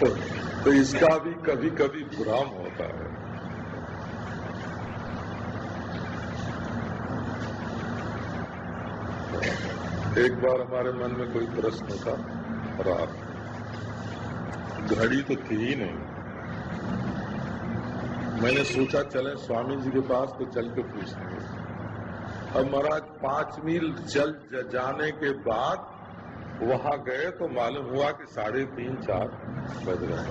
तो इसका भी कभी कभी भ्रम होता है। एक बार हमारे मन में कोई प्रश्न था, रात घड़ी तो थी ही नहीं, मैंने सोचा चलें स्वामी जी के पास तो चल के पूछेंगे। अब महाराज 5 मील चल जाने के बाद वहां गए तो मालूम हुआ कि 3:30-4 बज गए।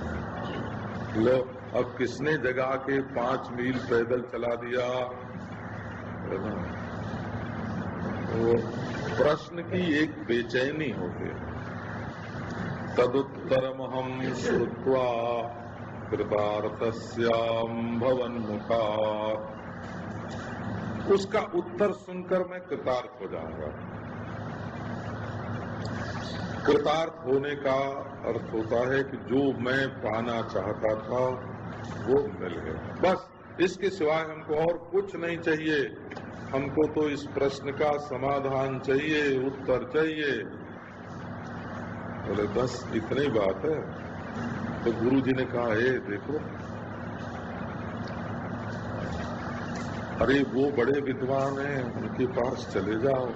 लो, अब किसने जगा के 5 मील पैदल चला दिया? वो प्रश्न की एक बेचैनी होती है। तदुत्तरमहं श्रुत्वा कृतार्थस्यां भवन्मुखात्, उसका उत्तर सुनकर मैं कृतार्थ हो जाऊंगा। कृतार्थ होने का अर्थ होता है कि जो मैं पाना चाहता था वो मिल गया, बस। इसके सिवाय हमको और कुछ नहीं चाहिए। हमको तो इस प्रश्न का समाधान चाहिए, उत्तर चाहिए। बोले बस इतनी बात है। तो गुरु जी ने कहा, देखो, अरे वो बड़े विद्वान हैं, उनके पास चले जाओ,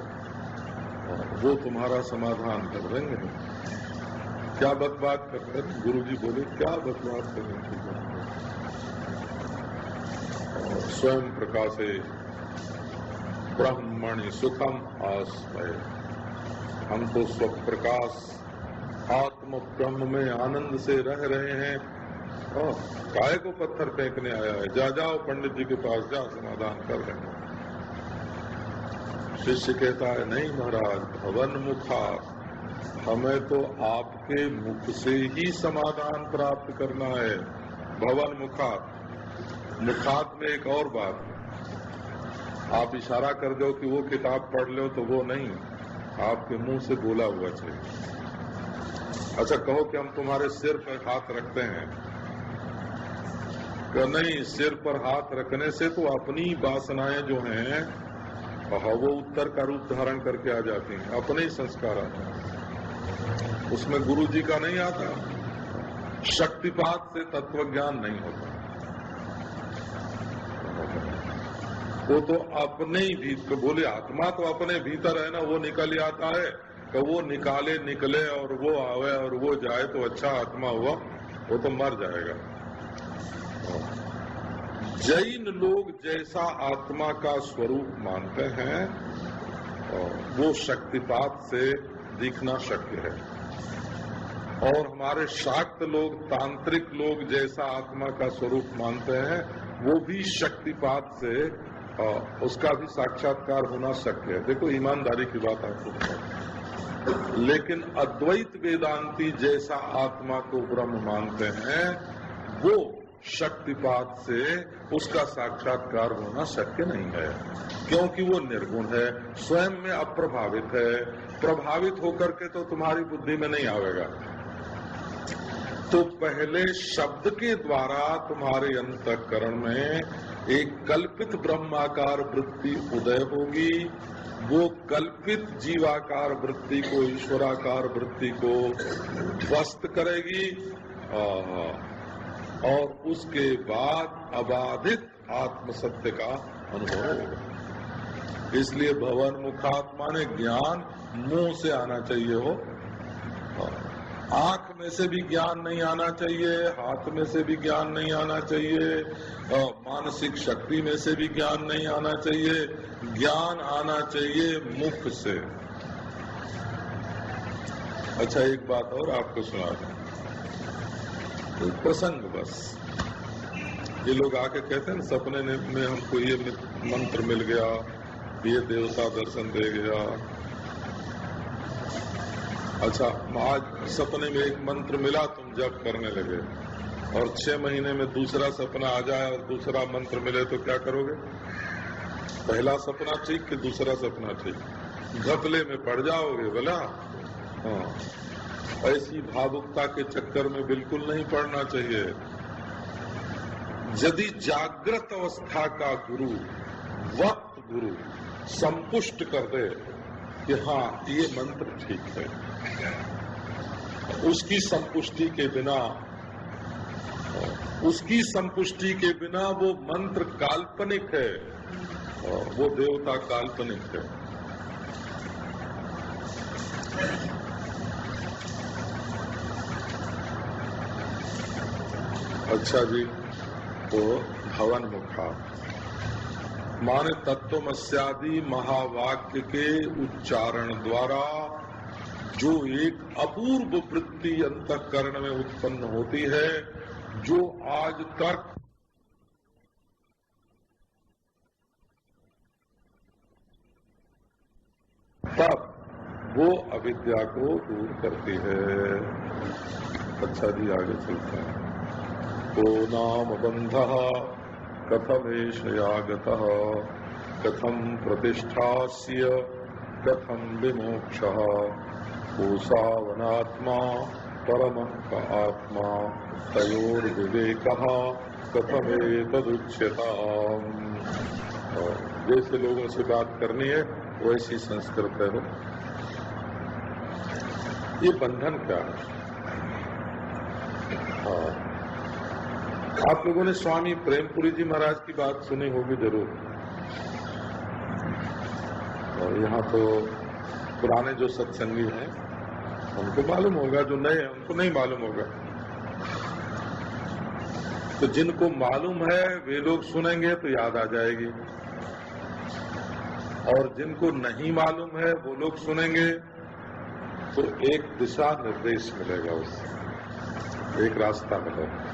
वो तुम्हारा समाधान कर देंगे। क्या बकवास कर रहे हैं? गुरु जी बोले, क्या बकवास कर रहे हैं? स्वयं प्रकाशे ब्रह्मणि सुखम आस्मय, हम तो स्वप्रकाश आत्म ब्रह्म में आनंद से रह रहे हैं। काय को पत्थर फेंकने आया है? जाओ पंडित जी के पास, जा समाधान कर रहे हैं। शिष्य कहता है, नहीं महाराज, भवन मुखात, हमें तो आपके मुख से ही समाधान प्राप्त करना है। भवन मुखात, मुखात में एक और बात है, आप इशारा कर दो कि वो किताब पढ़ लो तो वो नहीं, आपके मुंह से बोला हुआ चाहिए। अच्छा, कहो कि हम तुम्हारे सिर पर हाथ रखते हैं, कि नहीं, सिर पर हाथ रखने से तो अपनी वासनाएं जो हैं वो उत्तर का रूप धारण करके आ जाती हैं, अपने ही संस्कार आते हैं, उसमें गुरु जी का नहीं आता। शक्तिपात से तत्वज्ञान नहीं होता, वो तो अपने ही भीतर, बोले आत्मा तो अपने भीतर है ना, वो निकल आता है। कि वो निकले और वो आवे और वो जाए तो अच्छा आत्मा हुआ, वो तो मर जाएगा। जैन लोग जैसा आत्मा का स्वरूप मानते हैं वो शक्तिपात से दिखना शक्य है, और हमारे शाक्त लोग, तांत्रिक लोग जैसा आत्मा का स्वरूप मानते हैं वो भी शक्तिपात से उसका भी साक्षात्कार होना शक्य है। देखो, ईमानदारी की बात आपको बताऊं, लेकिन अद्वैत वेदांती जैसा आत्मा को ब्रह्म मानते हैं वो शक्तिपात से उसका साक्षात्कार होना शक्य नहीं है, क्योंकि वो निर्गुण है, स्वयं में अप्रभावित है। प्रभावित होकर के तो तुम्हारी बुद्धि में नहीं आवेगा। तो पहले शब्द के द्वारा तुम्हारे अंतःकरण में एक कल्पित ब्रह्माकार वृत्ति उदय होगी, वो कल्पित जीवाकार वृत्ति को, ईश्वराकार वृत्ति को ध्वस्त करेगी, और उसके बाद अबाधित आत्मसत्य का अनुभव होगा। इसलिए भवन मुखात्मा ने ज्ञान मुंह से आना चाहिए हो, आंख में से भी ज्ञान नहीं आना चाहिए, हाथ में से भी ज्ञान नहीं आना चाहिए, मानसिक शक्ति में से भी ज्ञान नहीं आना चाहिए। ज्ञान आना चाहिए मुख से। अच्छा, एक बात और आपको सुना दूं, तो प्रसंग बस। ये लोग आके कहते हैं सपने में हमको ये मंत्र मिल गया, ये देवता दर्शन दे गया। अच्छा, आज सपने में एक मंत्र मिला, तुम जप करने लगे, और 6 महीने में दूसरा सपना आ जाए और दूसरा मंत्र मिले तो क्या करोगे? पहला सपना ठीक कि दूसरा सपना ठीक? घपले में पड़ जाओगे बोला। हाँ, ऐसी भावुकता के चक्कर में बिल्कुल नहीं पड़ना चाहिए। यदि जागृत अवस्था का गुरु, वक्त गुरु संपुष्ट कर दे कि हाँ ये मंत्र ठीक है, उसकी संपुष्टि के बिना उसकी संपुष्टि के बिना वो मंत्र काल्पनिक है, वो देवता काल्पनिक है। अच्छा जी, तो भवन मुखा माने तत्वमस्यादि महावाक्य के उच्चारण द्वारा जो एक अपूर्व वृत्ति अंतःकरण में उत्पन्न होती है, जो आज तक तब वो अविद्या को दूर करती है। अच्छा जी, आगे चलते हैं। को नाम बंधः कथमेषयागतः कथम प्रतिष्ठास्य कथम विमोक्षः कोसावनात्मा परमः क आत्मा तयोर्विवेकः कथमेतदुच्यताम्। जैसे लोगों से बात करनी है वैसी संस्कृत है। ये बंधन क्या है? आप लोगों ने स्वामी प्रेमपुरी जी महाराज की बात सुनी होगी जरूर। और यहाँ तो पुराने जो सत्संगी हैं उनको मालूम होगा, जो नए हैं उनको नहीं मालूम होगा। तो जिनको मालूम है वे लोग सुनेंगे तो याद आ जाएगी, और जिनको नहीं मालूम है वो लोग सुनेंगे तो एक दिशा निर्देश मिलेगा, उससे एक रास्ता मिलेगा।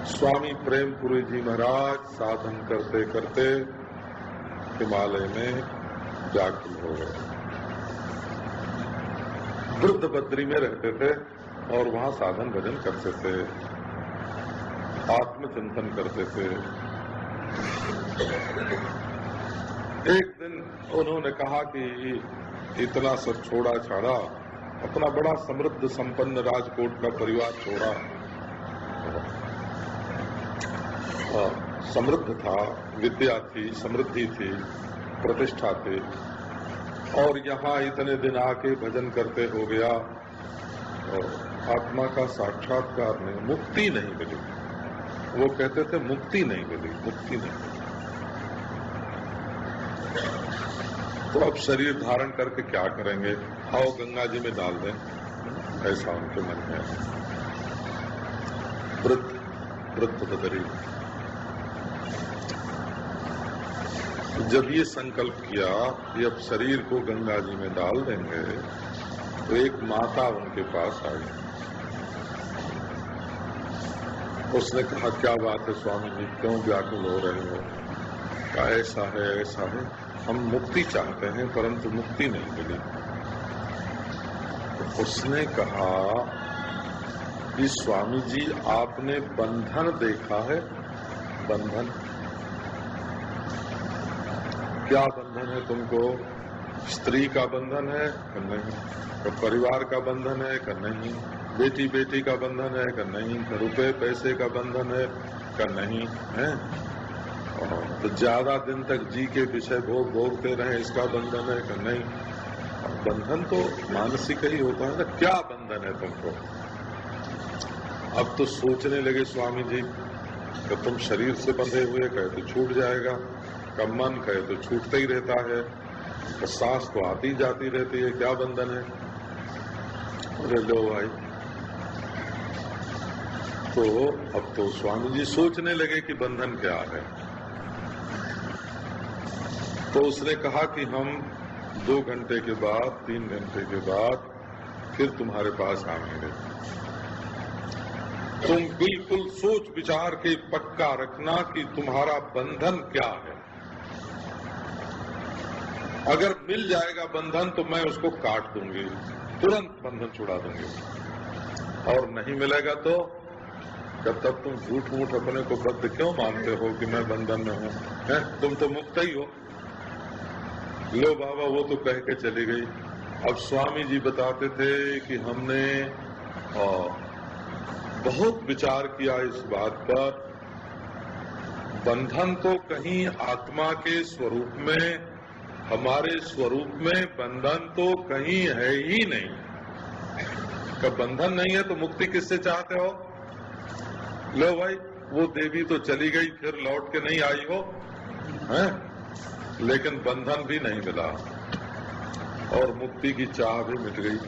स्वामी प्रेमपुरी जी महाराज साधन करते करते हिमालय में जाकिर हो गए। वृद्ध बद्री में रहते थे और वहां साधन भजन करते थे, आत्मचिंतन करते थे। एक दिन उन्होंने कहा कि इतना सब छोड़ा छाड़ा, अपना बड़ा समृद्ध संपन्न राजकोट का परिवार छोड़ा, समृद्ध था, विद्या थी, समृद्धि थी, प्रतिष्ठा थी, और यहाँ इतने दिन आके भजन करते हो गया, और आत्मा का साक्षात्कार नहीं, मुक्ति नहीं मिली। वो कहते थे मुक्ति नहीं मिली, मुक्ति नहीं मिली। तो अब शरीर धारण करके क्या करेंगे? आओ गंगा जी में डाल दें, ऐसा उनके मन में है। वृद्ध बदरी जब ये संकल्प किया कि अब शरीर को गंगा जी में डाल देंगे, तो एक माता उनके पास आई। उसने कहा, क्या बात है स्वामी जी, क्यों व्याकुल हो रहे हो? क्या ऐसा है, ऐसा है, हम मुक्ति चाहते हैं परंतु मुक्ति नहीं मिली। तो उसने कहा कि स्वामी जी आपने बंधन देखा है? बंधन क्या बंधन है तुमको? स्त्री का बंधन है कि नहीं? तो परिवार का बंधन है कि नहीं? बेटी बेटी का बंधन है कि नहीं? रुपए पैसे का बंधन है कि नहीं? है तो ज्यादा दिन तक जी के विषय भोगते रहे, इसका बंधन है कि नहीं? बंधन तो मानसिक ही होता है ना। क्या बंधन है तुमको? अब तो सोचने लगे स्वामी जी कि तुम शरीर से बंधे हुए, कहे तो छूट जाएगा, का मन कहे तो छूटता ही रहता है, तो सांस तो आती जाती रहती है, क्या बंधन है? अरे लो भाई, तो अब तो स्वामी जी सोचने लगे कि बंधन क्या है। तो उसने कहा कि हम 2 घंटे के बाद, 3 घंटे के बाद फिर तुम्हारे पास आएंगे। तुम बिल्कुल सोच विचार के पक्का रखना कि तुम्हारा बंधन क्या है। अगर मिल जाएगा बंधन तो मैं उसको काट दूंगी, तुरंत बंधन छुड़ा दूंगी, और नहीं मिलेगा तो जब तक तुम झूठ मूठ अपने को बद्ध क्यों मानते हो कि मैं बंधन में हूं? तुम तो मुक्त ही हो। लो बाबा, वो तो कह के चली गई। अब स्वामी जी बताते थे कि हमने बहुत विचार किया इस बात पर, बंधन तो कहीं आत्मा के स्वरूप में, हमारे स्वरूप में बंधन तो कहीं है ही नहीं। कब बंधन नहीं है तो मुक्ति किससे चाहते हो? लो भाई, वो देवी तो चली गई, फिर लौट के नहीं आई हो, हैं? लेकिन बंधन भी नहीं मिला और मुक्ति की चाह भी मिट गई।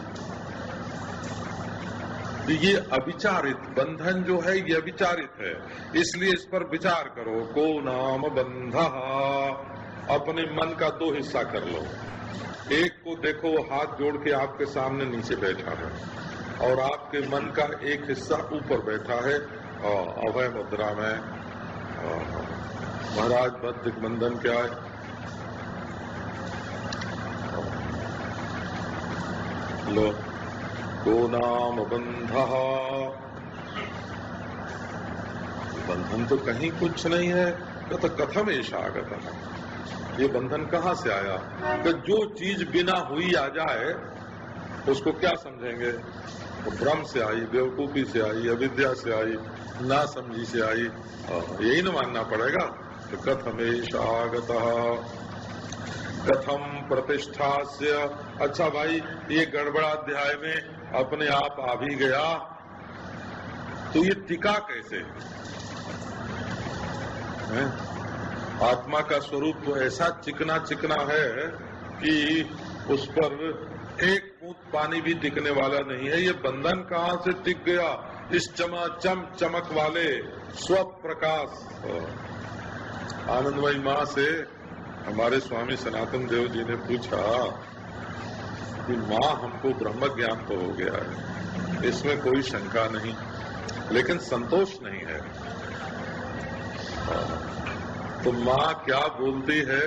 ये अविचारित बंधन जो है, ये अविचारित है, इसलिए इस पर विचार करो। को नाम बंधा, अपने मन का दो हिस्सा कर लो। एक को देखो, वो हाथ जोड़ के आपके सामने नीचे बैठा है, और आपके मन का एक हिस्सा ऊपर बैठा है अभय मुद्रा में। महाराज बद्ध बंधन क्या है? लो, को नाम बंधा, बंधन तो कहीं कुछ नहीं है। तो कथम ऐसा आगत है, ये बंधन कहाँ से आया? कि जो चीज बिना हुई आ जाए उसको क्या समझेंगे? तो भ्रम से आई, बेवकूफी से आई, अविद्या से आई, ना समझी से आई, यही न मानना पड़ेगा। तो कथम ऐसा आगत, कथम प्रतिष्ठा से। अच्छा भाई, ये गड़बड़ा अध्याय में अपने आप आ भी गया, तो ये टिका कैसे है? आत्मा का स्वरूप तो ऐसा चिकना चिकना है कि उस पर एक बूंद पानी भी टिकने वाला नहीं है। ये बंधन कहाँ से टिक गया? इस चमाचम चमक वाले स्व प्रकाश। आनंदमयी माँ से हमारे स्वामी सनातन देव जी ने पूछा कि माँ, हमको ब्रह्म ज्ञान तो हो गया है, इसमें कोई शंका नहीं, लेकिन संतोष नहीं है। तो माँ क्या बोलती है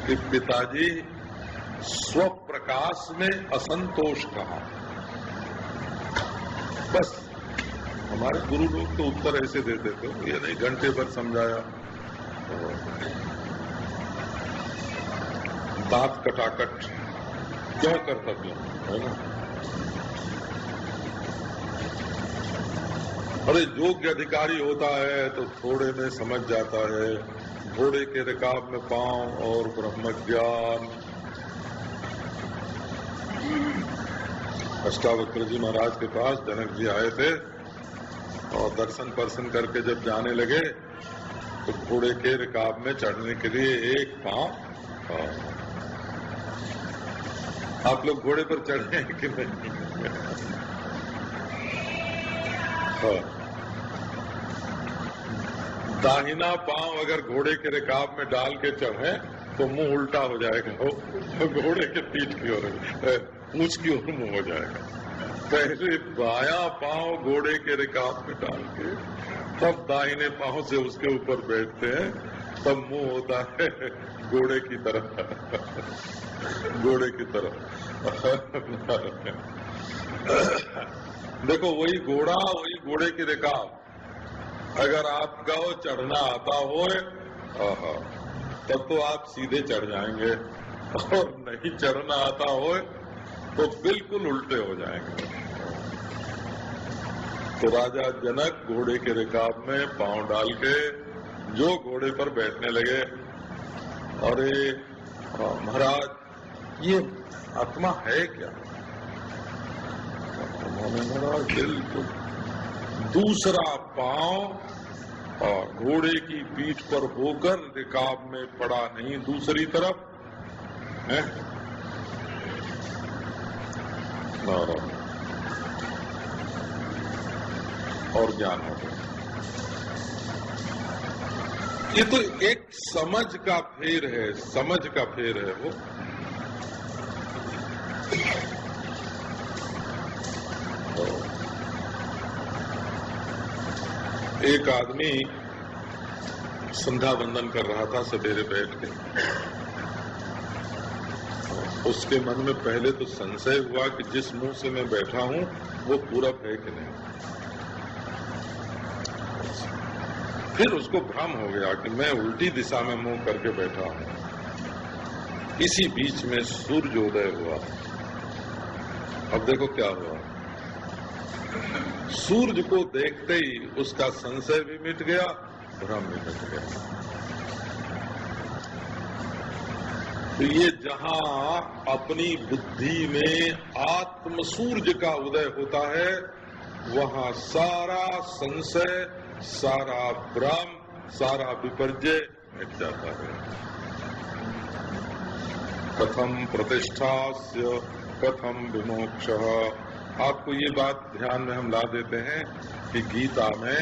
कि पिताजी, स्व प्रकाश में असंतोष कहा। बस हमारे गुरु लोग तो उत्तर ऐसे देते थे, ये नहीं घंटे भर समझाया, दांत कटाकट क्यों करता क्यों, है ना? अरे योग्य अधिकारी होता है तो थोड़े में समझ जाता है, घोड़े के रिकाब में पांव और ब्रह्म ज्ञान। अष्टावक्र जी महाराज के पास जनक जी आए थे और दर्शन करके जब जाने लगे तो घोड़े के रिकाब में चढ़ने के लिए एक पांव। आप लोग घोड़े पर चढ़े हैं कि नहीं? दाहिना पांव अगर घोड़े के रिकाब में डाल के चढ़े तो मुंह उल्टा हो जाएगा, घोड़े के पीठ की ओर, पूंछ की ओर मुंह हो जाएगा। पहले बायां पांव घोड़े के रिकाब में डाल के तब दाहिने पांव से उसके ऊपर बैठते हैं, तब मुंह होता है घोड़े की तरफ, घोड़े की तरफ। देखो, वही घोड़ा, वही घोड़े की रिकाब। अगर आपको चढ़ना आता हो तब तो आप सीधे चढ़ जाएंगे, और नहीं चढ़ना आता हो तो बिल्कुल उल्टे हो जाएंगे। तो राजा जनक घोड़े के रिकाब में पांव डाल के जो घोड़े पर बैठने लगे, अरे महाराज, ये आत्मा है क्या? महाराज बिल्कुल। दूसरा पांव और घोड़े की पीठ पर होकर रिकाब में पड़ा नहीं, दूसरी तरफ है। और ज्ञान हो गया। ये तो एक समझ का फेर है, समझ का फेर है वो। एक आदमी संध्या वंदन कर रहा था सवेरे बैठ के। उसके मन में पहले तो संशय हुआ कि जिस मुंह से मैं बैठा हूं वो पूरब है कि नहीं। फिर उसको भ्रम हो गया कि मैं उल्टी दिशा में मुंह करके बैठा हूं। इसी बीच में सूर्योदय हुआ। अब देखो क्या हुआ, सूर्य को देखते ही उसका संशय भी मिट गया, भ्रम भी मिट गया। तो ये जहां अपनी बुद्धि में आत्म सूर्य का उदय होता है, वहाँ सारा संशय, सारा भ्रम, सारा विपर्जय मिट जाता है। कथम प्रतिष्ठास्य कथम विमोक्षः। आपको ये बात ध्यान में हम ला देते हैं कि गीता में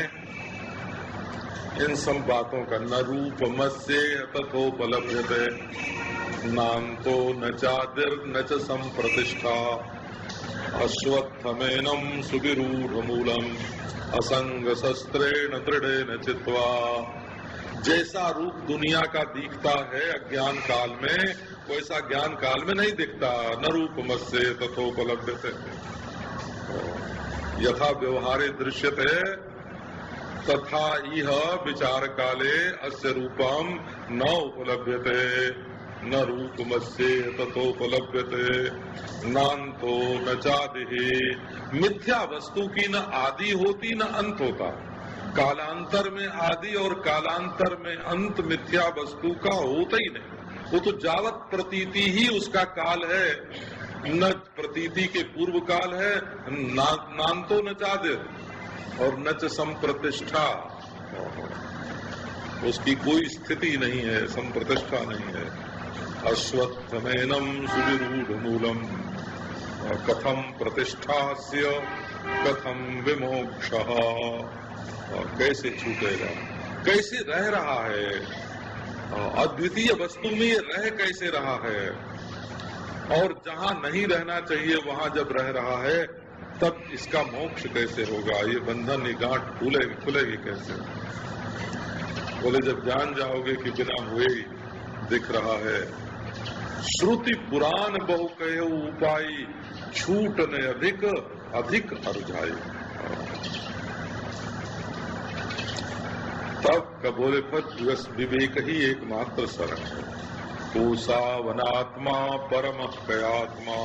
इन सब बातों का न रूपमस्य तथोपलभ्यते नान्तो न चादिर न च संप्रतिष्ठा अश्वत्थमेनं सुविरूढ़मूलम् असंग शस्त्रेण दृढ़ेन चित्वा। जैसा रूप दुनिया का दिखता है अज्ञान काल में, वैसा ज्ञान काल में नहीं दिखता। न रूपमस्य तथोपलभ्यते यथा व्यवहारे दृश्यते तथा इह विचार काले अस्य रूपम न उपलभ्यते न रूपमस्य तथोपलभ्यते नान्तो न चादिः। मिथ्या वस्तु की न आदि होती न अंत होता। कालांतर में आदि और कालांतर में अंत मिथ्या वस्तु का होता ही नहीं। वो तो जावत प्रतीति ही उसका काल है, न प्रतीति के पूर्व काल है, नान्तो न चादिर और न च संप्रतिष्ठा। उसकी कोई स्थिति नहीं है, संप्रतिष्ठा नहीं है। अश्वत्थमेनं सुविरूढ़मूलम् कथम प्रतिष्ठास्य कथम विमोक्षः। कैसे छूटेगा, कैसे रह रहा है, अद्वितीय वस्तु में ये रह कैसे रहा है, और जहाँ नहीं रहना चाहिए वहाँ जब रह रहा है तब इसका मोक्ष कैसे होगा। ये बंधन, ये गांठ खुलेगी कैसे। बोले जब जान जाओगे कि बिना हुए ही दिख रहा है। श्रुति पुराण बहु कहो उपाय छूटने अधिक अधिक अरुझाई। तब का बोले पर विवेक ही एकमात्र शरण है। कोसा वनात्मा परम कयात्मा।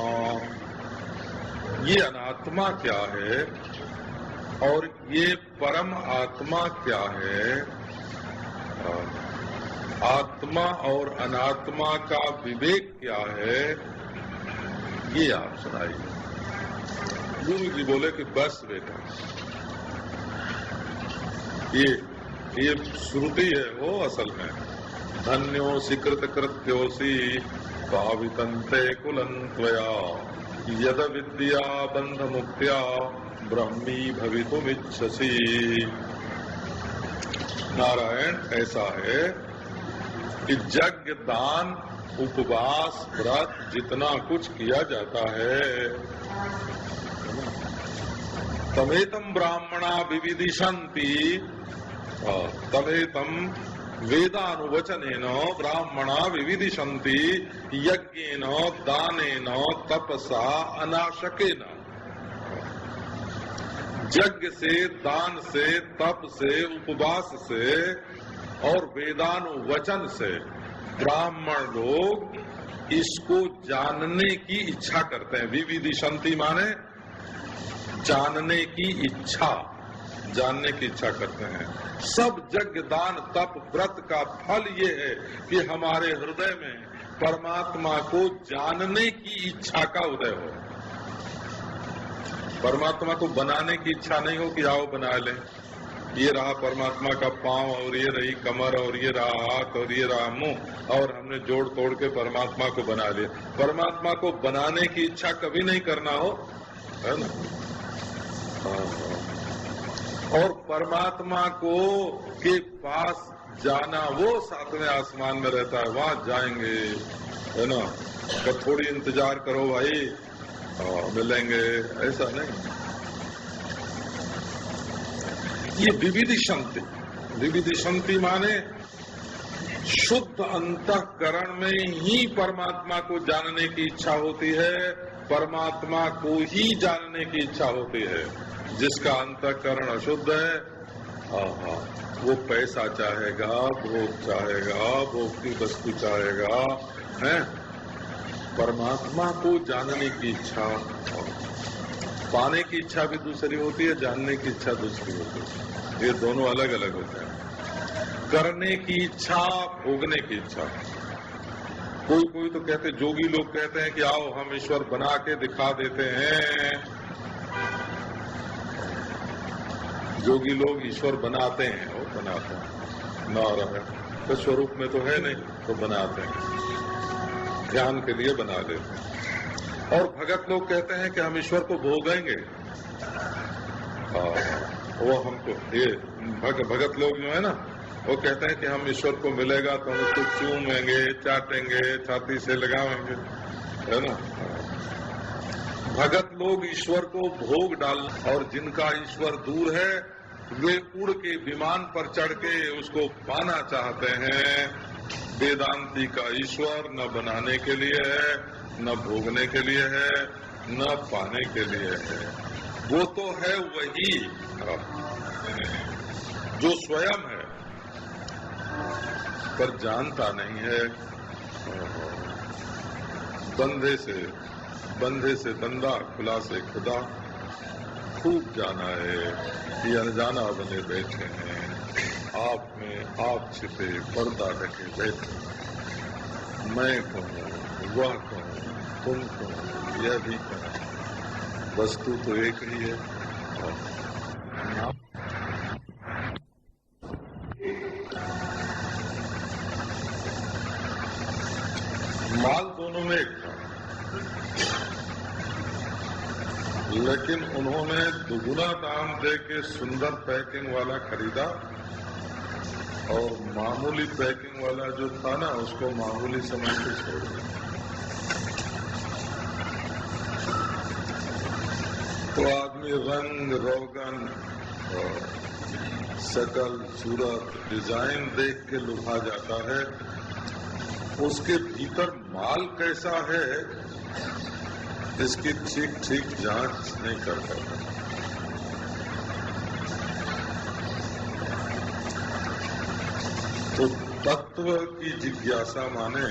ये अनात्मा क्या है और ये परम आत्मा क्या है। आत्मा और अनात्मा का विवेक क्या है, ये आप सुनाइए। गुरु जी बोले कि बस बेटा, ये श्रुति है वो असल में। धन्योऽसि कृतकृत्योऽसि पावितन्ते कुलन्त्वया यद विद्या बंध मुक्त्या ब्रह्मी भवितुमिच्छसि। नारायण ऐसा है कि यज्ञ, दान, उपवास, व्रत जितना कुछ किया जाता है, तमेतम ब्राह्मणा विविदिशन्ति, तमेतम वेदानुवचनेन ब्राह्मणा विविदिशन्ति यज्ञेन दानेन तपसा अनाशकेन। यज्ञ से, दान से, तप से, उपवास से और वेदानुवचन से ब्राह्मण लोग इसको जानने की इच्छा करते हैं। विविदिशन्ति माने जानने की इच्छा, जानने की इच्छा करते हैं। सब यज्ञ, दान, तप, व्रत का फल ये है कि हमारे हृदय में परमात्मा को जानने की इच्छा का उदय हो। परमात्मा को बनाने की इच्छा नहीं हो कि आओ बना लें। ये रहा परमात्मा का पांव और ये रही कमर और ये रहा हाथ और ये रहा मुंह और हमने जोड़ तोड़ के परमात्मा को बना लिया। परमात्मा को बनाने की इच्छा कभी नहीं करना हो, है ना। और परमात्मा को के पास जाना, वो सातवें आसमान में रहता है, वहां जाएंगे, है ना। तो थोड़ी इंतजार करो भाई, मिलेंगे, ऐसा नहीं। ये विविदिशन्ति, विविदिशन्ति माने शुद्ध अंतःकरण में ही परमात्मा को जानने की इच्छा होती है, परमात्मा को ही जानने की इच्छा होती है। जिसका अंतःकरण अशुद्ध है, वो पैसा चाहेगा, भोग चाहेगा, भोग की वस्तु चाहेगा, है। परमात्मा को जानने की इच्छा, पाने की इच्छा भी दूसरी होती है, जानने की इच्छा दूसरी होती है। ये दोनों अलग अलग होते हैं। करने की इच्छा, भोगने की इच्छा। कोई कोई तो कहते, जोगी लोग कहते हैं कि आओ हम ईश्वर बना के दिखा देते हैं। जोगी लोग ईश्वर बनाते हैं, वो बनाते हैं, नारायण तो स्वरूप में तो है नहीं, तो बनाते हैं, ध्यान के लिए बना लेते हैं। और भगत लोग कहते हैं कि हम ईश्वर को भोगेंगे, वो हमको ये भगत लोग जो है ना, वो कहते हैं कि हम ईश्वर को मिलेगा तो हम उसको चूमेंगे, चाटेंगे, छाती से लगाएंगे, है ना। भगत लोग ईश्वर को भोग डाल, और जिनका ईश्वर दूर है वे उड़ के विमान पर चढ़ के उसको पाना चाहते हैं। वेदांती का ईश्वर न बनाने के लिए है, न भोगने के लिए है, न पाने के लिए है। वो तो है वही जो स्वयं है, पर जानता नहीं है। बंधे से बंदा, खुला से खुदा, खूब जाना है कि अनजाना बने बैठे हैं, आप में आप छिपे पर्दा ढके बैठे। मैं कहूँ, वह कहूँ, तुम कहूँ, यह भी कहूँ, वस्तु तो एक ही है। माल दोनों में एक था, लेकिन उन्होंने दुगुना दाम दे के सुंदर पैकिंग वाला खरीदा, और मामूली पैकिंग वाला जो था ना, उसको मामूली समझ के छोड़ दिया। तो आदमी रंग रोगन शकल सूरत डिजाइन देख के लुभा जाता है, उसके भीतर माल कैसा है इसकी ठीक ठीक जांच नहीं कर पाता। तो तत्व की जिज्ञासा माने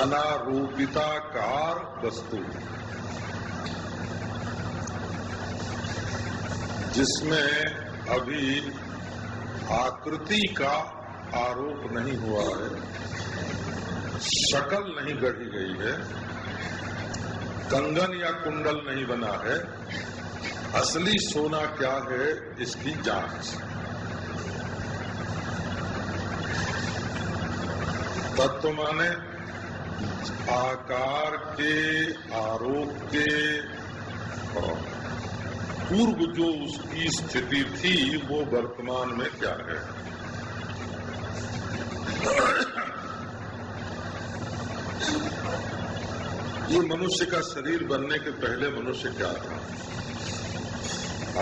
अनारूपिताकार वस्तु, जिसमें अभी आकृति का आरोप नहीं हुआ है, शकल नहीं गढ़ी गई है, कंगन या कुंडल नहीं बना है, असली सोना क्या है इसकी जांच। तत्व माने आकार के आरोप के पूर्व जो उसकी स्थिति थी वो वर्तमान में क्या है। ये मनुष्य का शरीर बनने के पहले मनुष्य क्या था,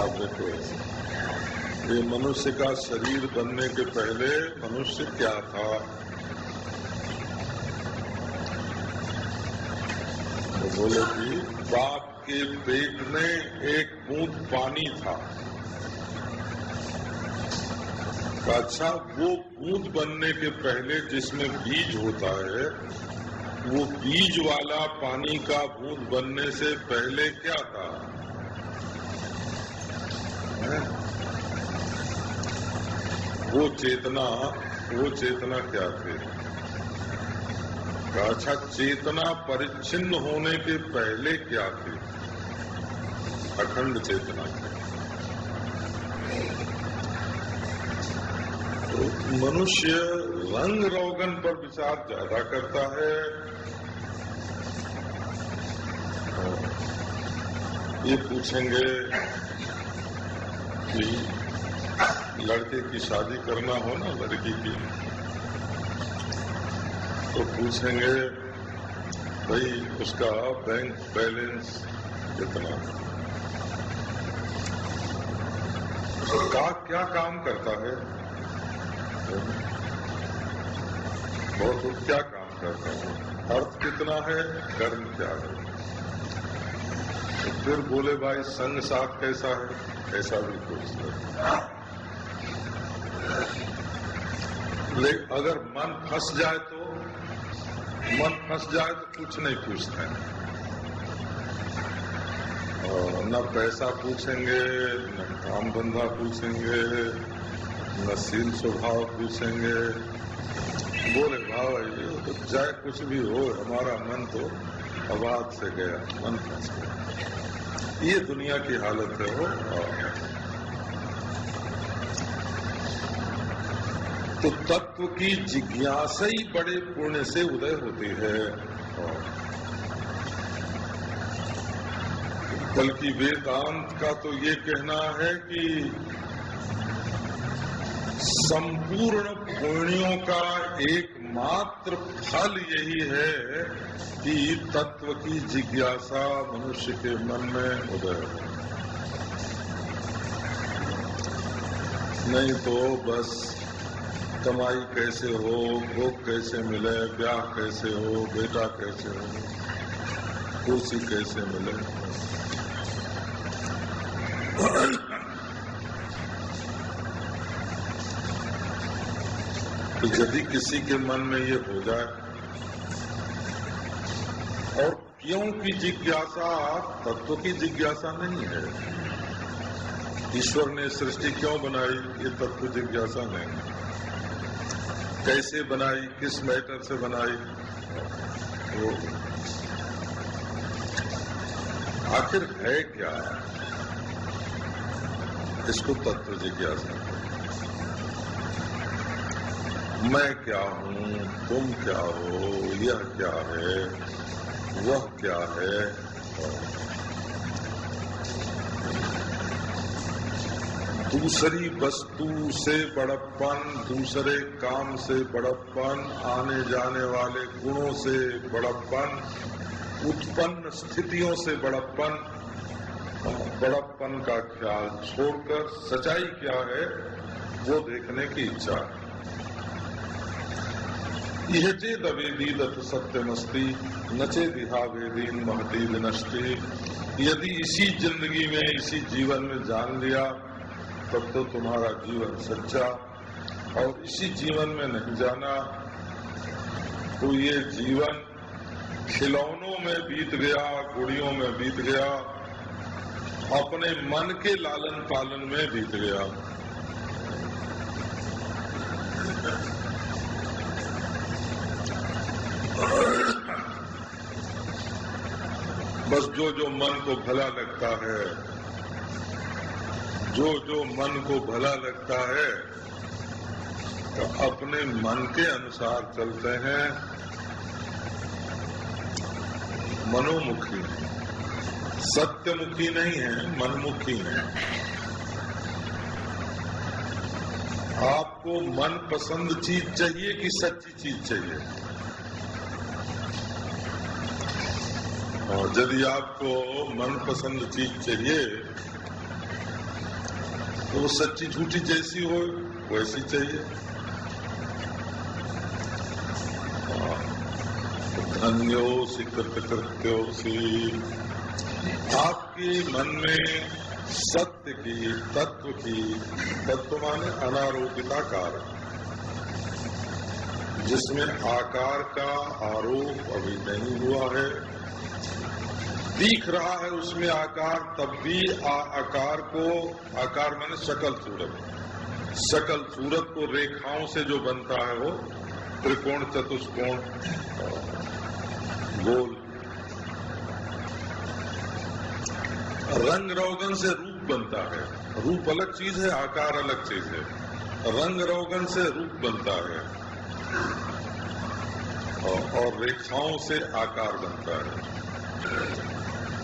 आप देखो। ये मनुष्य का शरीर बनने के पहले मनुष्य क्या था। तो बोले कि बाप के पेट में एक बूंद पानी था। अच्छा, वो बूंद बनने के पहले जिसमें बीज होता है, वो बीज वाला पानी का बूंद बनने से पहले क्या था? वो चेतना क्या थी? अच्छा, चेतना परिच्छिन्न होने के पहले क्या थी? अखंड चेतना थी। तो मनुष्य रंग रोगन पर विचार ज्यादा करता है। ये पूछेंगे कि लड़के की शादी करना हो ना, लड़की की, तो पूछेंगे भाई उसका बैंक बैलेंस कितना, क्या काम करता है, बहुत क्या काम करता है, अर्थ कितना है, कर्म क्या है। तो फिर बोले भाई संग साथ कैसा है, ऐसा भी पूछते हैं। लेकिन अगर मन फंस जाए तो कुछ नहीं पूछते हैं। और न पैसा पूछेंगे, न काम धंधा पूछेंगे, न सील स्वभाव पूछेंगे। बोले भाई तो चाहे कुछ भी हो, हमारा मन तो आवाज से गया, मन फंस गया। ये दुनिया की हालत है वो। तो तत्व की जिज्ञासा ही बड़े पुण्य से उदय होती है। बल्कि वेदांत का तो ये कहना है कि संपूर्ण पुण्यों का एकमात्र फल यही है कि तत्व की जिज्ञासा मनुष्य के मन में उदय हो। नहीं तो बस कमाई कैसे हो, भोग कैसे मिले, ब्याह कैसे हो, बेटा कैसे हो, कुर्सी कैसे मिले, तो यदि किसी के मन में ये हो जाए, और क्यों की जिज्ञासा तत्व की जिज्ञासा नहीं है। ईश्वर ने सृष्टि क्यों बनाई, ये तत्व जिज्ञासा नहीं। कैसे बनाई, किस मैटर से बनाई, वो आखिर है क्या, इसको तत्व जिज्ञासा। मैं क्या हूँ, तुम क्या हो, यह क्या है, वह क्या है। दूसरी वस्तु से बड़प्पन, दूसरे काम से बड़प्पन, आने जाने वाले गुणों से बड़प्पन, उत्पन्न स्थितियों से बड़प्पन, बड़प्पन का ख्याल छोड़कर सच्चाई क्या है वो देखने की इच्छा। यह चेद अवेदीदत सत्यमस्ति नचे दिहा वेदीन महती विनष्टि। यदि इसी जिंदगी में, इसी जीवन में जान लिया तब तो तुम्हारा जीवन सच्चा, और इसी जीवन में नहीं जाना तो ये जीवन खिलौनों में बीत गया, गुड़ियों में बीत गया, अपने मन के लालन पालन में बीत गया। बस जो जो मन को भला लगता है, जो जो मन को भला लगता है तो अपने मन के अनुसार चलते हैं। मनोमुखी, सत्यमुखी नहीं है, मनमुखी है। आपको मनपसंद चीज चाहिए कि सच्ची चीज चाहिए? और यदि आपको मनपसंद चीज चाहिए तो वो सच्ची झूठी जैसी हो वैसी चाहिए। धन्योसी कृतकृत्योसी। आपके मन में सत्य की, तत्व की, तत्व माने अनारोपिताकार, जिसमें आकार का आरोप अभी नहीं हुआ है, दिख रहा है उसमें आकार, तब भी आकार को, आकार माने शकल सूरत, शकल सूरत को रेखाओं से जो बनता है वो त्रिकोण, चतुष्कोण, गोल। रंग रोगन से रूप बनता है। रूप अलग चीज है, आकार अलग चीज है। रंग रोगन से रूप बनता है और रेखाओं से आकार बनता है,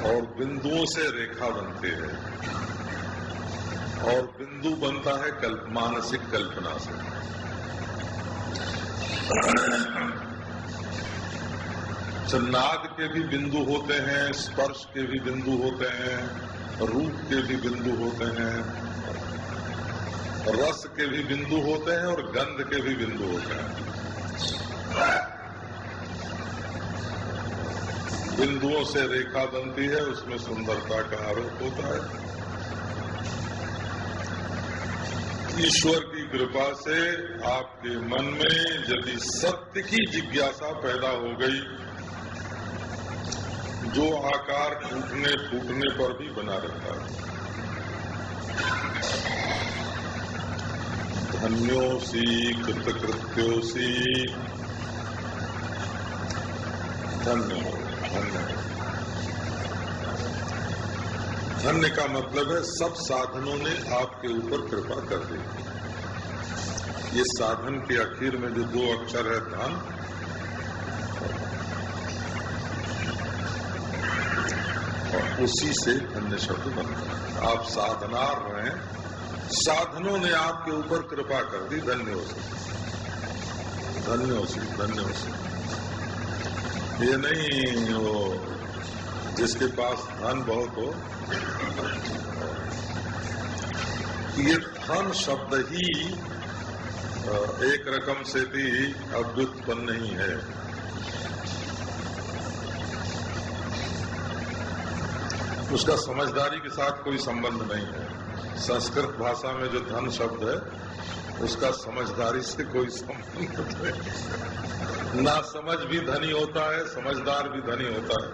और बिंदुओं से रेखा बनती है, और बिंदु बनता है मानसिक कल्पना से। नाद के भी बिंदु होते हैं, स्पर्श के भी बिंदु होते हैं, रूप के भी बिंदु होते हैं, रस के भी बिंदु होते हैं, और गंध के भी बिंदु होते हैं। बिंदुओं से रेखा बनती है, उसमें सुंदरता का आरोप होता है। ईश्वर की कृपा से आपके मन में यदि सत्य की जिज्ञासा पैदा हो गई, जो आकार टूटने फूटने पर भी बना रहता है। धन्योसी कृतकृत्योसी। धन्य धन्य का मतलब है सब साधनों ने आपके ऊपर कृपा कर दी। ये साधन के आखिर में जो 2 अक्षर है धन, और उसी से धन्य शब्द बनता है। आप साधनार हैं, साधनों ने आपके ऊपर कृपा कर दी, धन्य हो सी, धन्य हो सी, धन्य हो सी। ये नहीं वो जिसके पास धन बहुत हो, ये धन शब्द ही एक रकम से भी अव्युत्पन्न नहीं है। उसका समझदारी के साथ कोई संबंध नहीं है। संस्कृत भाषा में जो धन शब्द है उसका समझदारी से कोई संबंध नहीं। ना समझ भी धनी होता है, समझदार भी धनी होता है।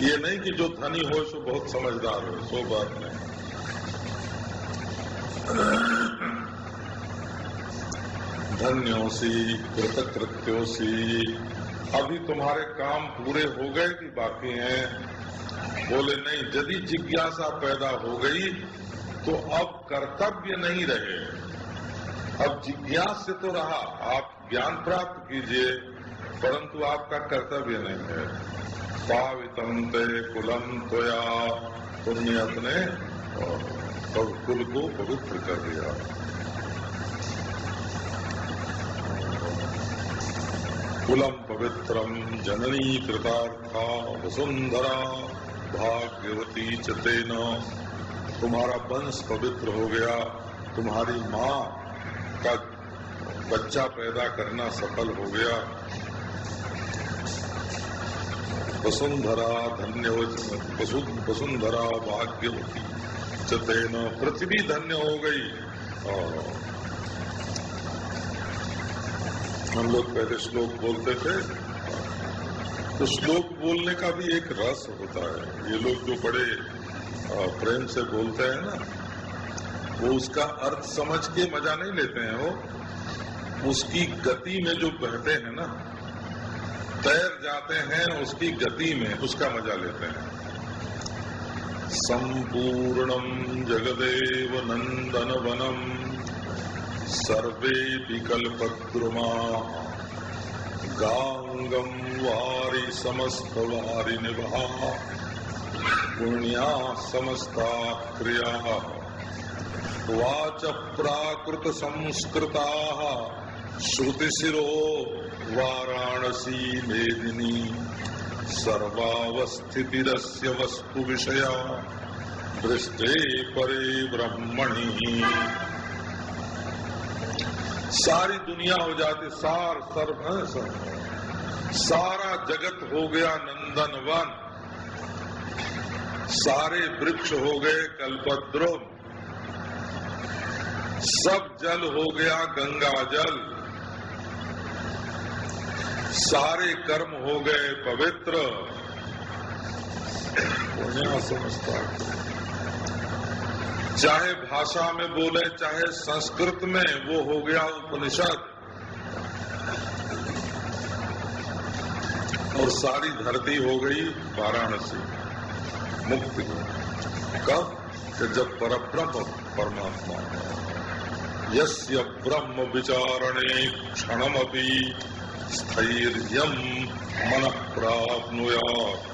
ये नहीं कि जो धनी हो सो बहुत समझदार हो, सो बात नहीं। धन्योसी कृतकृत्योसी। अभी तुम्हारे काम पूरे हो गए कि बाकी हैं? बोले नहीं, यदि जिज्ञासा पैदा हो गई तो अब कर्तव्य नहीं रहे। अब जिज्ञास से तो रहा, आप ज्ञान प्राप्त कीजिए, परंतु आपका कर्तव्य नहीं है। पावितम ते कुलम त्वया, तुमने अपने कुल को पवित्र कर दिया। कुलम पवित्रम जननी कृतार्था वसुंधरा भाग्यवती चतेन। तुम्हारा वंश पवित्र हो गया, तुम्हारी माँ का बच्चा पैदा करना सफल हो गया। वसुंधरा धन्य वसुंधरा भाग्यवती चतेन। पृथ्वी धन्य हो गई। हम लोग पहले श्लोक बोलते थे, तो श्लोक बोलने का भी एक रस होता है। ये लोग जो बड़े प्रेम से बोलते हैं ना, वो उसका अर्थ समझ के मजा नहीं लेते हैं। वो उसकी गति में जो बहते हैं ना, तैर जाते हैं उसकी गति में, उसका मजा लेते हैं। संपूर्णम जगदेव नंदन वनम सर्वे विकल्पद्रुमा गांगम वारी समस्त वारी निभा पुण्या समस्ता क्रिया वाच प्राकृत संस्कृता श्रुतिशिरो वाराणसी मेदिनी सर्वावस्थितिरस्य वस्तु विषया दृष्टे परे ब्रह्मणि। सारी दुनिया हो जाती, सारा जगत हो गया नंदनवन, सारे वृक्ष हो गए कल्पद्रुम, सब जल हो गया गंगा जल, सारे कर्म हो गए पवित्र। समझता, चाहे भाषा में बोले चाहे संस्कृत में, वो हो गया उपनिषद। और सारी धरती हो गई वाराणसी, मुक्ति। कब? कि जब परब्रह्म परमात्मा यस्य ब्रह्म विचारणे क्षणमपि स्थैर्यं मनः प्राप्नुयात्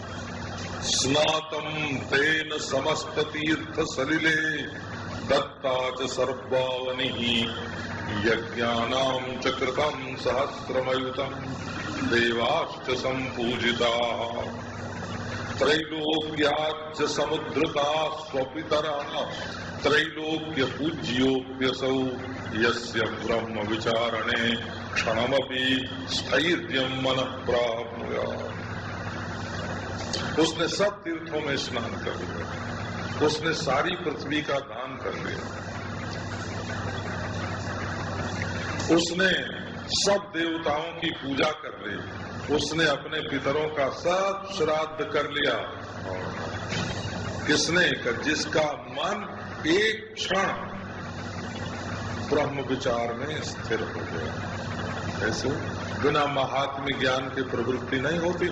स्नातं तेन समस्त तीर्थ सलिले दत्ता च सर्वावनिः यज्ञानां च कृतं सहस्रमयुतं देवाश्च सम्पूजिताः त्रैलोक्याच्च समुद्रता स्वपितरः त्रैलोक्य पूज्योऽप्यसौ यस्य ब्रह्म विचारणे क्षणमपि स्थैर्यं मनः प्राप्नुयात्। उसने सब तीर्थों में स्नान कर लिया, उसने सारी पृथ्वी का दान कर लिया, उसने सब देवताओं की पूजा कर ली, उसने अपने पितरों का सब श्राद्ध कर लिया। किसने? जिसका मन एक क्षण ब्रह्म विचार में स्थिर हो गया। ऐसे बिना महात्म्य ज्ञान की प्रवृत्ति नहीं होती।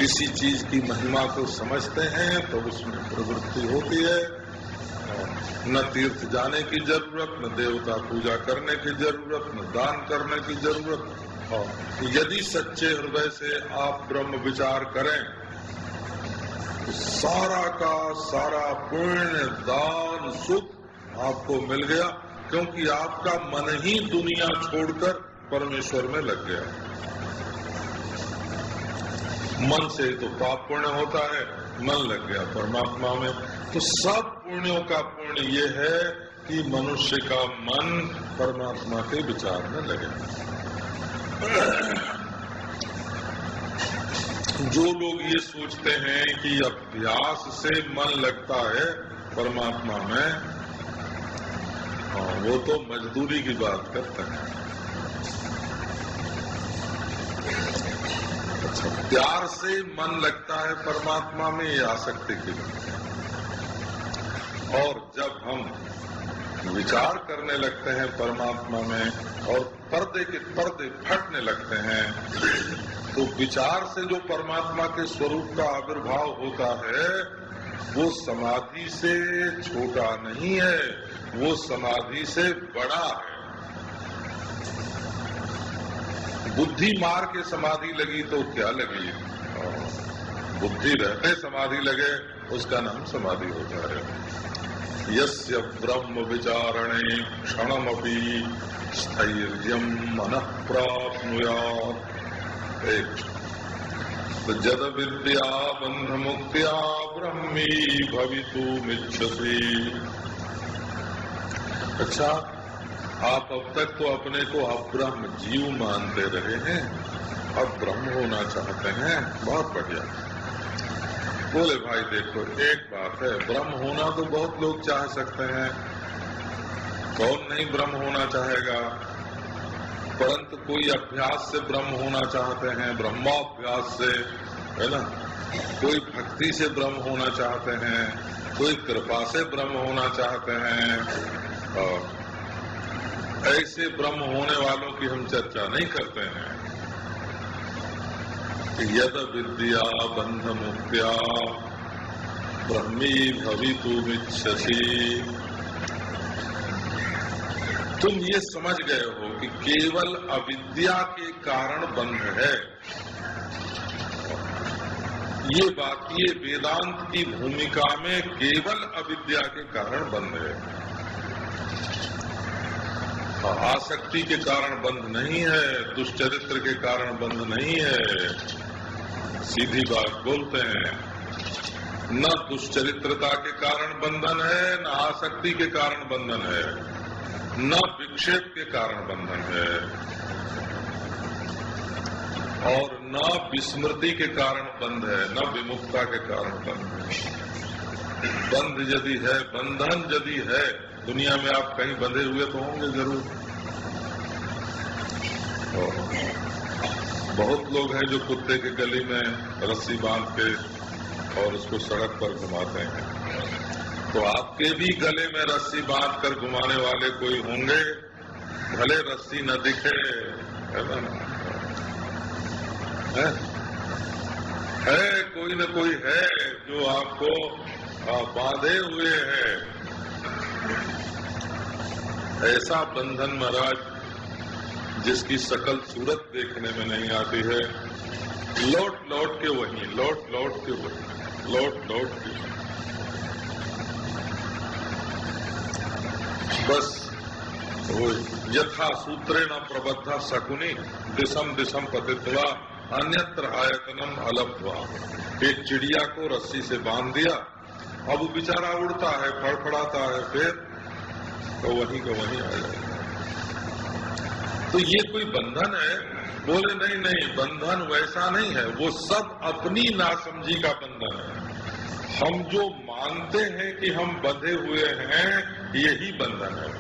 किसी चीज की महिमा को समझते हैं तो उसमें प्रवृत्ति होती है। न तीर्थ जाने की जरूरत, न देवता पूजा करने की जरूरत, न दान करने की जरूरत। यदि सच्चे हृदय से आप ब्रह्म विचार करें तो सारा का सारा पुण्य, दान, सुख आपको मिल गया, क्योंकि आपका मन ही दुनिया छोड़कर परमेश्वर में लग गया। मन से ही तो पाप पुण्य होता है, मन लग गया परमात्मा में। तो सब पुण्यों का पुण्य ये है कि मनुष्य का मन परमात्मा के विचार में लगे। जो लोग ये सोचते हैं कि अभ्यास से मन लगता है परमात्मा में, वो तो मजदूरी की बात करते हैं। अच्छा, प्यार से मन लगता है परमात्मा में, ये आसक्ति की बात है। और जब हम विचार करने लगते हैं परमात्मा में और पर्दे के पर्दे फटने लगते हैं, तो विचार से जो परमात्मा के स्वरूप का आविर्भाव होता है वो समाधि से छोटा नहीं है, वो समाधि से बड़ा है। बुद्धि मार के समाधि लगी तो क्या लगी, बुद्धि रहते समाधि लगे, उसका नाम समाधि होता है। यस्य ब्रह्म विचारणे क्षणमपि स्थैर्यं मनः प्राप्नुयात्। तो जद विद्या बंध मुक्त्या ब्रह्मी भवितुमिच्छसि। अच्छा, आप अब तक तो अपने को अब्रह्म जीव मानते रहे हैं, अब ब्रह्म होना चाहते हैं, बहुत बढ़िया। बोले भाई देखो, एक बात है, ब्रह्म होना तो बहुत लोग चाह सकते हैं, कौन नहीं ब्रह्म होना चाहेगा, परंतु कोई अभ्यास से ब्रह्म होना चाहते हैं, ब्रह्माभ्यास से, है ना। कोई भक्ति से ब्रह्म होना चाहते हैं, कोई कृपा से ब्रह्म होना चाहते हैं। ऐसे ब्रह्म होने वालों की हम चर्चा नहीं करते हैं। यद विद्या बंध मुक्त्या ब्रह्मी भवितुमिच्छसि। तुम ये समझ गए हो कि केवल अविद्या के कारण बंध है। ये बात, ये वेदांत की भूमिका में केवल अविद्या के कारण बंध है, आसक्ति के कारण बंध नहीं है, दुष्चरित्र के कारण बंध नहीं है। सीधी बात बोलते हैं, न दुष्चरित्रता के कारण बंधन है, न आसक्ति के कारण बंधन है, न विक्षेप के कारण बंधन है, और न विस्मृति के कारण बंध है, न विमुक्ता के कारण बंध है। बंध यदि है, बंधन यदि है, दुनिया में आप कहीं बंधे हुए तो होंगे जरूर। बहुत लोग हैं जो कुत्ते के गले में रस्सी बांध के और उसको सड़क पर घुमाते हैं, तो आपके भी गले में रस्सी बांध कर घुमाने वाले कोई होंगे, भले रस्सी न दिखे, है ना। है कोई न कोई है जो आपको बांधे हुए है। ऐसा बंधन महाराज जिसकी शकल सूरत देखने में नहीं आती है, लौट लौट के वही, लौट लौट के वही, लौट लौट के बस वो यथा सूत्रे न प्रबद्धा शकुनी दिशम दिशम पतित्वा अन्यत्र आयतनम अलब्ध्वा। एक चिड़िया को रस्सी से बांध दिया, अब वो बेचारा उड़ता है, फड़फड़ाता है, फिर तो वहीं का वहीं आ जाएगा। तो ये कोई बंधन है? बोले नहीं नहीं, बंधन वैसा नहीं है, वो सब अपनी नासमझी का बंधन है। हम जो मानते हैं कि हम बंधे हुए हैं, यही बंधन है।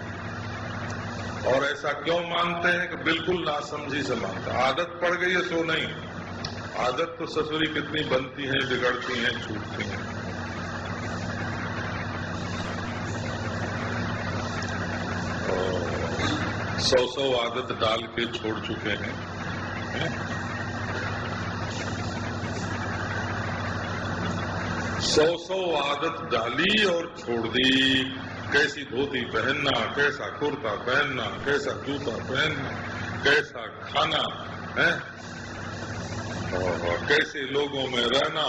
और ऐसा क्यों मानते हैं कि बिल्कुल नासमझी से मानते हैं, आदत पड़ गई है सो नहीं। आदत तो ससुरी कितनी बनती है, बिगड़ती हैं, छूटती हैं। सौ आदत डाल के छोड़ चुके हैं। 100 आदत डाली और छोड़ दी। कैसी धोती पहनना, कैसा कुर्ता पहनना, कैसा जूता पहनना, कैसा खाना है, और कैसे लोगों में रहना।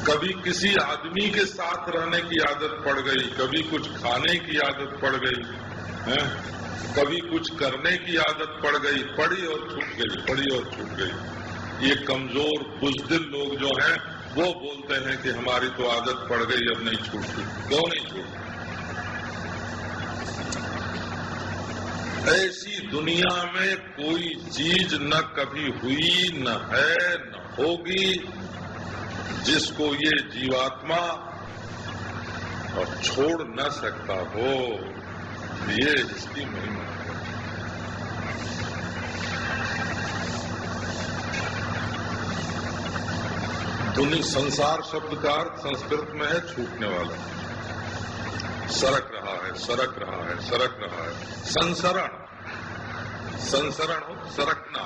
कभी किसी आदमी के साथ रहने की आदत पड़ गई, कभी कुछ खाने की आदत पड़ गई है, कभी कुछ करने की आदत पड़ गई, पड़ी और छूट गई, पड़ी और छूट गई। ये कमजोर बुज़दिल लोग जो हैं वो बोलते हैं कि हमारी तो आदत पड़ गई, अब नहीं छूटती। क्यों नहीं छूटती? ऐसी दुनिया में कोई चीज न कभी हुई, न है, न होगी जिसको ये जीवात्मा छोड़ न सकता हो। ये इसकी महिमा है। संसार शब्द का अर्थ संस्कृत में है छूटने वाला, सरक रहा है, सरक रहा है, सरक रहा है। संसरण, संसरण हो सरकना।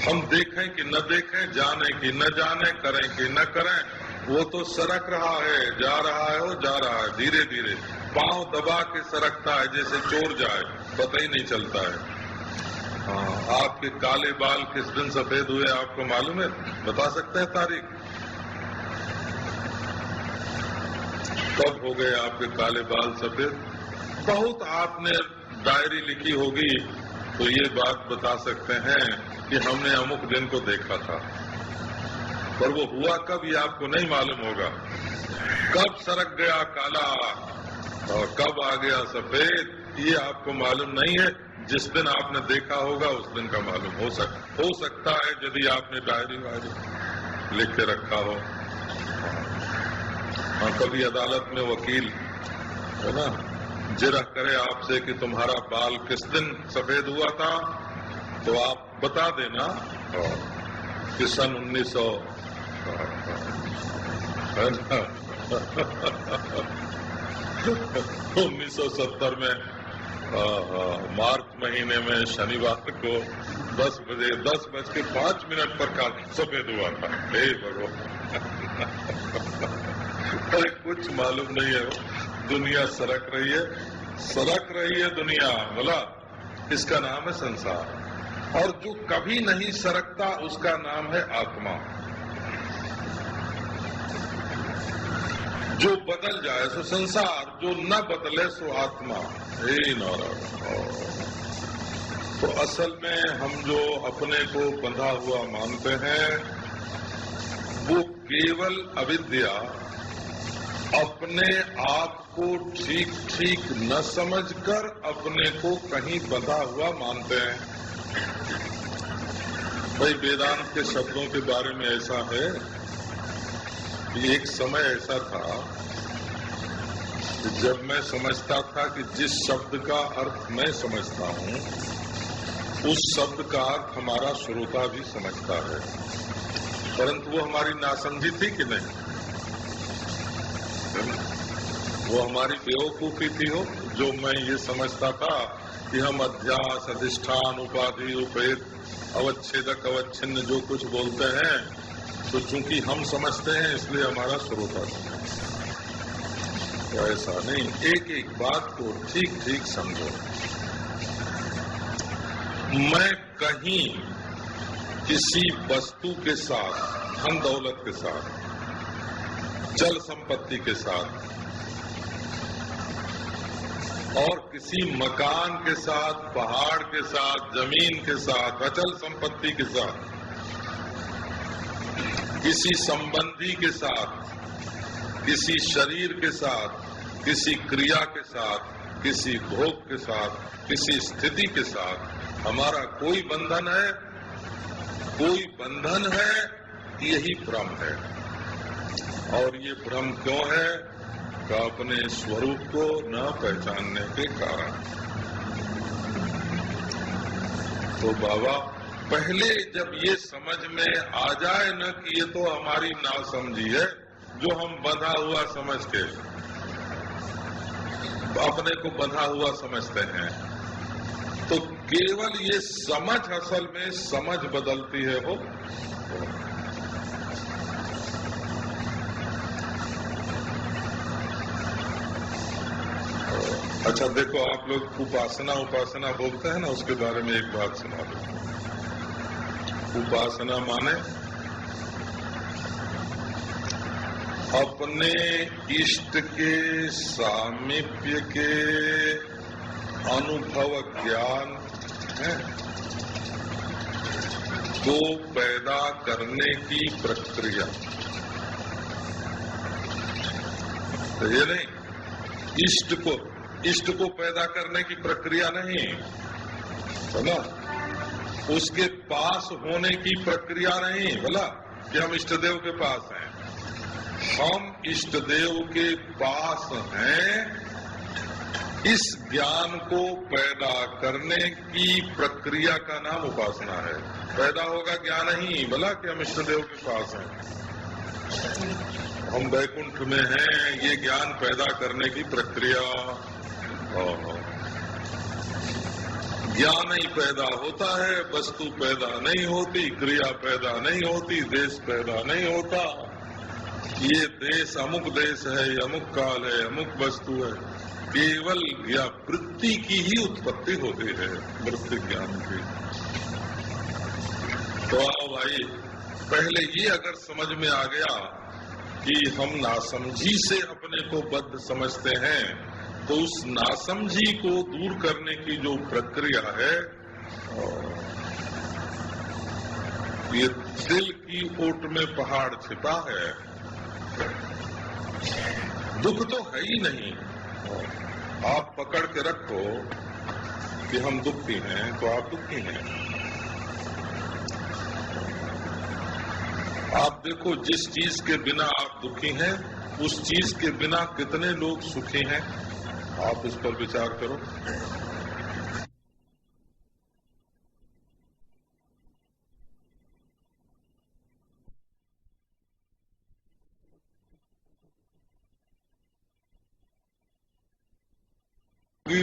हम देखें कि न देखें, जाने कि न जाने, करें कि न करें, वो तो सरक रहा है, जा रहा है, वो जा रहा है धीरे धीरे। पांव दबा के सरकता है जैसे चोर जाए, पता ही नहीं चलता है। हाँ, आपके काले बाल किस दिन सफेद हुए आपको मालूम है? बता सकते हैं तारीख? कब हो गए आपके काले बाल सफेद? बहुत आपने डायरी लिखी होगी तो ये बात बता सकते हैं कि हमने अमुक दिन को देखा था, पर वो हुआ कब ये आपको नहीं मालूम होगा। कब सरक गया काला और कब आ गया सफेद ये आपको मालूम नहीं है। जिस दिन आपने देखा होगा उस दिन का मालूम हो सकता है यदि आपने डायरी वायरी लिख के रखा हो। हाँ, कभी अदालत में वकील है ना जिरह करे आपसे कि तुम्हारा बाल किस दिन सफेद हुआ था, तो आप बता देना कि सन 1970 में मार्च महीने में शनिवार को 10:05 पर काल सफेद हुआ था। हे भगवान, अरे कुछ मालूम नहीं है। दुनिया सरक रही है दुनिया, बोला इसका नाम है संसार। और जो कभी नहीं सरकता उसका नाम है आत्मा। जो बदल जाए सो संसार, जो न बदले सो आत्मा। हे नारायण। तो असल में हम जो अपने को बंधा हुआ मानते हैं वो केवल अविद्या, अपने आप को ठीक ठीक न समझकर अपने को कहीं बंधा हुआ मानते हैं। भाई वेदांत के शब्दों के बारे में ऐसा है कि एक समय ऐसा था कि जब मैं समझता था कि जिस शब्द का अर्थ मैं समझता हूँ उस शब्द का अर्थ हमारा श्रोता भी समझता है, परंतु वो हमारी नासमझी थी कि नहीं? वो हमारी बेवकूफी थी हो जो मैं ये समझता था कि हम अध्यास, अधिष्ठान, उपाधि, उपेद, अवच्छेदक, अवच्छिन्न जो कुछ बोलते हैं तो चूंकि हम समझते हैं इसलिए हमारा श्रोता समझता है। तो ऐसा नहीं, एक एक बात को ठीक ठीक समझो। मैं कहीं किसी वस्तु के साथ, धन दौलत के साथ, चल संपत्ति के साथ और किसी मकान के साथ, पहाड़ के साथ, जमीन के साथ, अचल संपत्ति के साथ, किसी संबंधी के साथ, किसी शरीर के साथ, किसी क्रिया के साथ, किसी भोग के साथ, किसी स्थिति के साथ हमारा कोई बंधन है? कोई बंधन है? यही भ्रम है। और ये भ्रम क्यों है? कि अपने स्वरूप को न पहचानने के कारण। तो बाबा पहले जब ये समझ में आ जाए न कि ये तो हमारी नासमझी है जो हम बंधा हुआ समझ के अपने को बंधा हुआ समझते हैं, तो केवल ये समझ असल में समझ बदलती है। वो अच्छा देखो, आप लोग उपासना बोलते हैं ना, उसके बारे में एक बात सुना दो। उपासना माने अपने इष्ट के सामीप्य के अनुभव ज्ञान है को पैदा करने की प्रक्रिया। तो ये नहीं, इष्ट को पैदा करने की प्रक्रिया नहीं है ना, उसके पास होने की प्रक्रिया नहीं। बोला कि हम इष्ट देव के पास हैं, हम इष्ट देव के पास हैं, इस ज्ञान को पैदा करने की प्रक्रिया का नाम उपासना है। पैदा होगा ज्ञान ही, बोला कि हम इष्ट देव के पास हैं, हम वैकुंठ में हैं, ये ज्ञान पैदा करने की प्रक्रिया। ज्ञान ही पैदा होता है, वस्तु पैदा नहीं होती, क्रिया पैदा नहीं होती, देश पैदा नहीं होता। ये देश अमुक देश है, अमुक काल है, अमुक वस्तु है, केवल वृत्ति की ही उत्पत्ति होती है, वृत्ति ज्ञान की। तो आओ भाई, पहले ये अगर समझ में आ गया कि हम नासमझी से अपने को बद्ध समझते हैं, तो उस नासमझी को दूर करने की जो प्रक्रिया है, ये दिल की ओट में पहाड़ छिपा है। दुख तो है ही नहीं, आप पकड़ के रखो कि हम दुखी हैं, तो आप दुखी हैं। आप देखो, जिस चीज के बिना आप दुखी हैं, उस चीज के बिना कितने लोग सुखी हैं, आप उस पर विचार करो।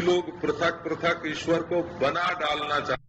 लोग पृथक पृथक ईश्वर को बना डालना चाहते